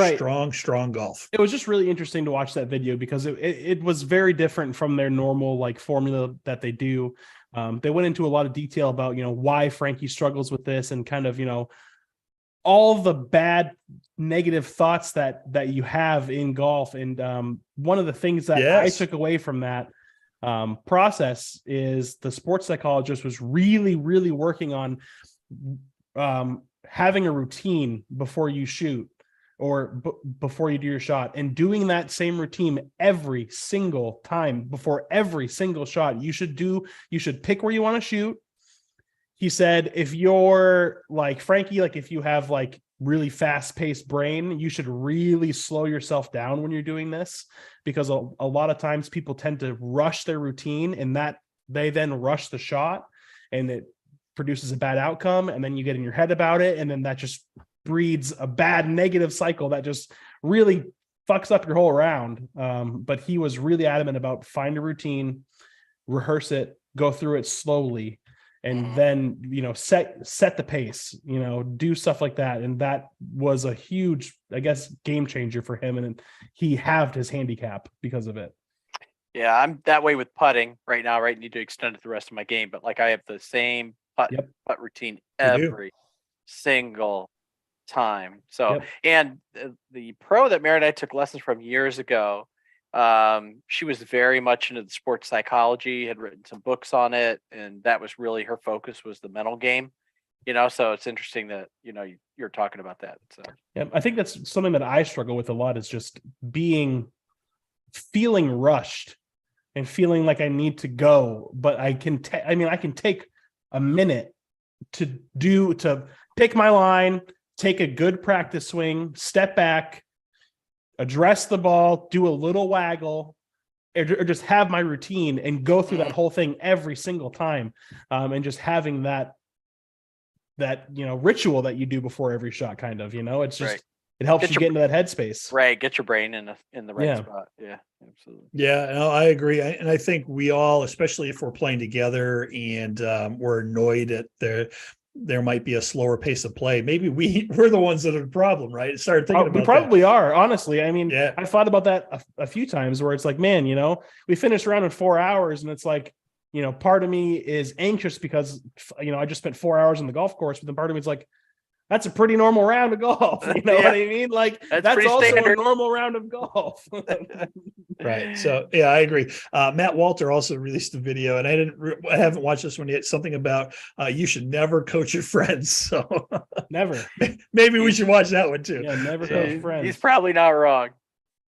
strong golf. It was just really interesting to watch that video because it was very different from their normal like formula that they do. They went into a lot of detail about, why Frankie struggles with this and kind of, all the bad negative thoughts that you have in golf. And one of the things that I took away from that process is the sports psychologist was really, really working on having a routine before you shoot or before you do your shot, and doing that same routine every single time before every single shot. You should pick where you want to shoot. He said, if you're like Frankie, like if you have like really fast paced brain, you should really slow yourself down when you're doing this, because a lot of times people tend to rush their routine and that they then rush the shot and it produces a bad outcome. And then you get in your head about it. And then that just breeds a bad negative cycle that just really fucks up your whole round. But he was really adamant about find a routine, rehearse it, go through it slowly, and then, set the pace, do stuff like that. And that was a huge, I guess, game changer for him. And he halved his handicap because of it. Yeah, I'm that way with putting right now, right? Need to extend it the rest of my game, but like I have the same putt routine every single time. So, and the pro that Mary and I took lessons from years ago, she was very much into the sports psychology, had written some books on it, and that was really her focus, was the mental game. So it's interesting that you're talking about that. So yeah, I think that's something that I struggle with a lot, is just feeling rushed and feeling like I need to go, but I can take a minute to pick my line, take a good practice swing, step back, address the ball, do a little waggle, or just have my routine and go through that whole thing every single time. And just having that ritual that you do before every shot, kind of, it's just, it helps you get into that headspace. Right. Get your brain in the right spot. Yeah, absolutely. Yeah, no, I agree. And I think we all, especially if we're playing together and we're annoyed at there might be a slower pace of play. Maybe we're the ones that are the problem, right? Started thinking about we probably are, honestly. I mean, yeah. I thought about that a few times, where it's like, man, we finished around in 4 hours, and it's like, part of me is anxious because, I just spent 4 hours on the golf course, but then part of me is like, that's a pretty normal round of golf. You know what I mean? Like that's also standard. A normal round of golf. Right. So yeah, I agree. Matt Walter also released a video, and I haven't watched this one yet. Something about you should never coach your friends. So never. Maybe we should watch that one too. Yeah, never coach friends. He's probably not wrong.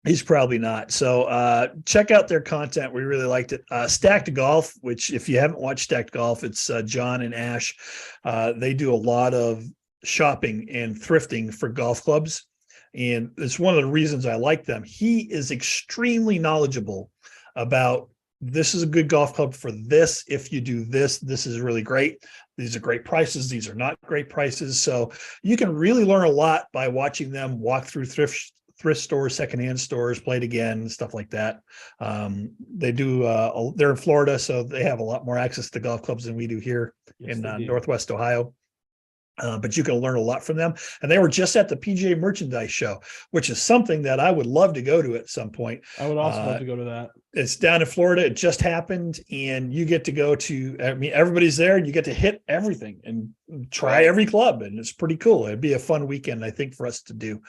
He's probably not. So check out their content. We really liked it. Stacked Golf, which if you haven't watched Stacked Golf, it's John and Ash. They do a lot of shopping and thrifting for golf clubs, and it's one of the reasons I like them. He is extremely knowledgeable about, this is a good golf club for this. If you do this, this is really great. These are great prices. These are not great prices. So you can really learn a lot by watching them walk through thrift stores, secondhand stores, play it again, stuff like that. They do. They're in Florida, so they have a lot more access to golf clubs than we do here in Northwest Ohio. But you can learn a lot from them. And they were just at the PGA Merchandise Show, which is something that I would love to go to at some point. I would also love to go to that. It's down in Florida. It just happened. And you get to go to, everybody's there, and you get to hit everything and try every club. And it's pretty cool. It'd be a fun weekend, I think, for us to do.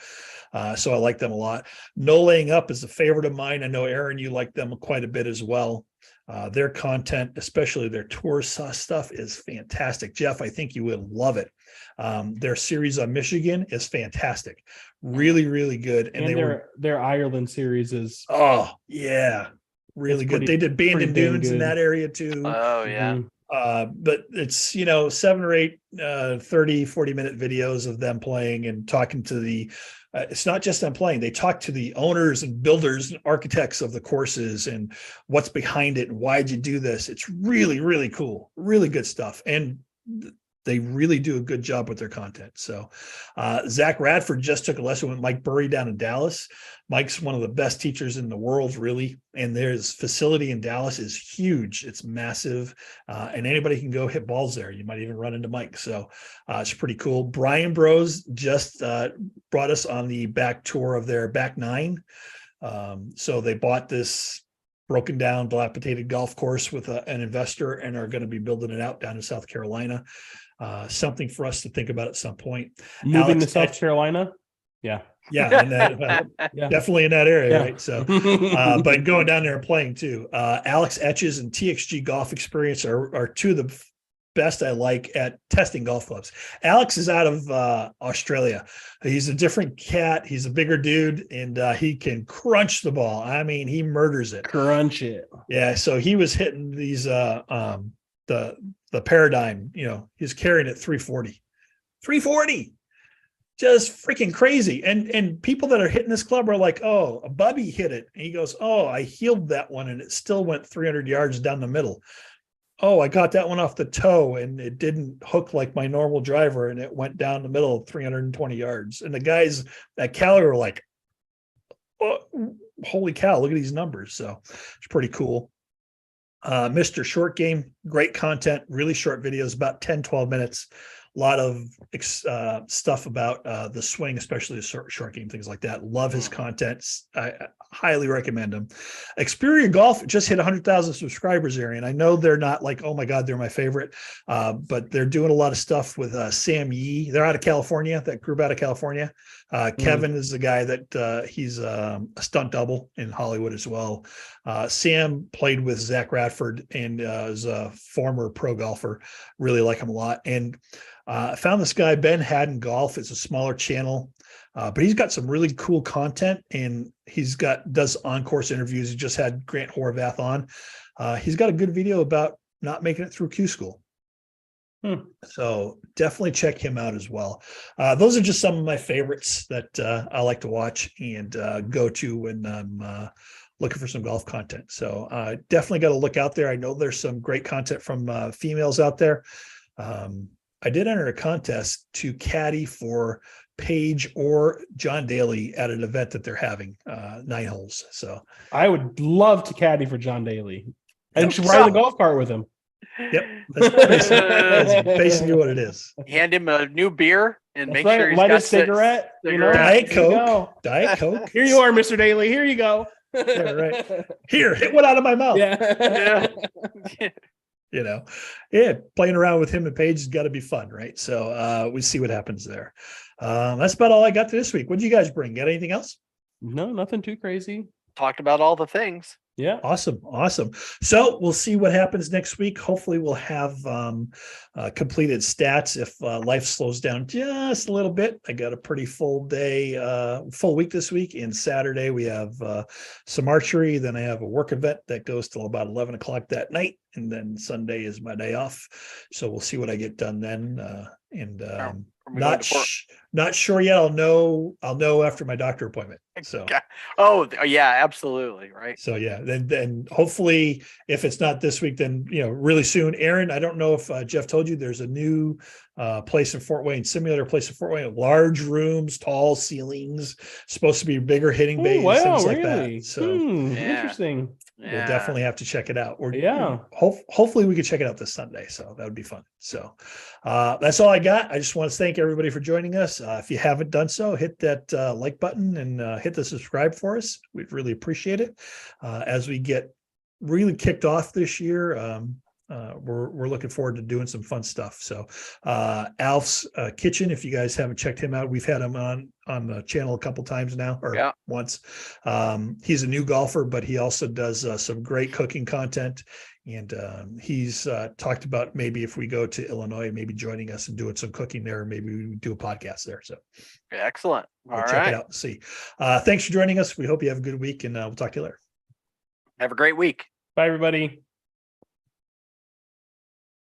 So I like them a lot. No Laying Up is a favorite of mine. I know, Aaron, you like them quite a bit as well. Their content, especially their tour stuff, is fantastic. Jeff, I think you would love it. Their series on Michigan is fantastic. Really, really good. And their Ireland series is really good. They did Bandon Dunes in that area too. Oh yeah. But it's 7 or 8 30-40 minute videos of them playing and talking to the it's not just them playing. They talk to the owners and builders and architects of the courses and what's behind it and why'd you do this. It's really, really cool. Really good stuff. And they really do a good job with their content. So Zach Radford just took a lesson with Mike Burry down in Dallas. Mike's one of the best teachers in the world, really. And his facility in Dallas is huge. It's massive. And anybody can go hit balls there. You might even run into Mike. So it's pretty cool. Brian Bros just brought us on the back tour of their back nine. So they bought this broken down, dilapidated golf course with an investor and are going to be building it out down in South Carolina. Something for us to think about at some point. Moving to South Carolina. Yeah. Definitely in that area. Right. So, but going down there and playing too. Alex Etches and TXG Golf Experience are two of the best I like at testing golf clubs. Alex is out of Australia. He's a different cat. He's a bigger dude, and he can crunch the ball. I mean, he murders it. Crunch it. Yeah. So he was hitting these the Paradigm, he's carrying it 340, just freaking crazy. And people that are hitting this club are like, oh, a Bubby hit it. And he goes, oh, I healed that one and it still went 300 yards down the middle. Oh, I got that one off the toe and it didn't hook like my normal driver and it went down the middle 320 yards. And the guys at Cali were like, oh, holy cow, look at these numbers. So it's pretty cool. Mr. Short Game, great content, really short videos, about 10, 12 minutes. A lot of stuff about the swing, especially the short game, things like that. Love his content. I highly recommend him. Xperia Golf just hit 100,000 subscribers, Aaron. I know they're not like, oh my God, they're my favorite, but they're doing a lot of stuff with Sam Yee. They're out of California, that group out of California. Kevin is the guy that he's a stunt double in Hollywood as well. Sam played with Zach Radford and is a former pro golfer. Really like him a lot. And I found this guy, Ben Haddon Golf. It's a smaller channel, but he's got some really cool content, and does on-course interviews. He just had Grant Horvath on. He's got a good video about not making it through Q school. So definitely check him out as well. Those are just some of my favorites that I like to watch and go to when I'm looking for some golf content. So definitely got to look out there. I know there's some great content from females out there. I did enter a contest to caddy for Paige or John Daly at an event that they're having, 9 holes. So I would love to caddy for John Daly and to ride the golf cart with him. Yep, that's basically what it is. Hand him a new beer and That's make sure he's light got a cigarette. You know? Diet Here you Coke. go. Diet Coke. Here you are, Mr. Daly. Here you go. Yeah, right. Here, hit one out of my mouth. Yeah. You know, yeah, playing around with him and Paige has got to be fun, right? So we see what happens there. That's about all I got this week. What did you guys bring? Got anything else? No, nothing too crazy. Talked about all the things. Yeah. Awesome. So we'll see what happens next week. Hopefully we'll have completed stats if life slows down just a little bit. I got a pretty full week this week. And Saturday we have some archery. Then I have a work event that goes till about 11 o'clock that night. And then Sunday is my day off. So we'll see what I get done then. Not sure yet. I'll know after my doctor appointment. So oh yeah, absolutely, right. So yeah, then hopefully if it's not this week, then really soon. Aaron, I don't know if Jeff told you there's a new place in Fort Wayne, simulator place in Fort Wayne, large rooms, tall ceilings, supposed to be bigger hitting bays, things like that. So interesting. We'll definitely have to check it out. Or hopefully we could check it out this Sunday. So that would be fun. So that's all I got. I just want to thank everybody for joining us. If you haven't done so, hit that like button and hit the subscribe for us. We'd really appreciate it. As we get really kicked off this year, we're looking forward to doing some fun stuff. So Alf's Kitchen, if you guys haven't checked him out, we've had him on the channel a couple times now, or once. He's a new golfer, but he also does some great cooking content. And he's talked about maybe if we go to Illinois, maybe joining us and doing some cooking there, maybe we do a podcast there. So excellent. All right. Check it out and see. Thanks for joining us. We hope you have a good week, and we'll talk to you later. Have a great week. Bye, everybody.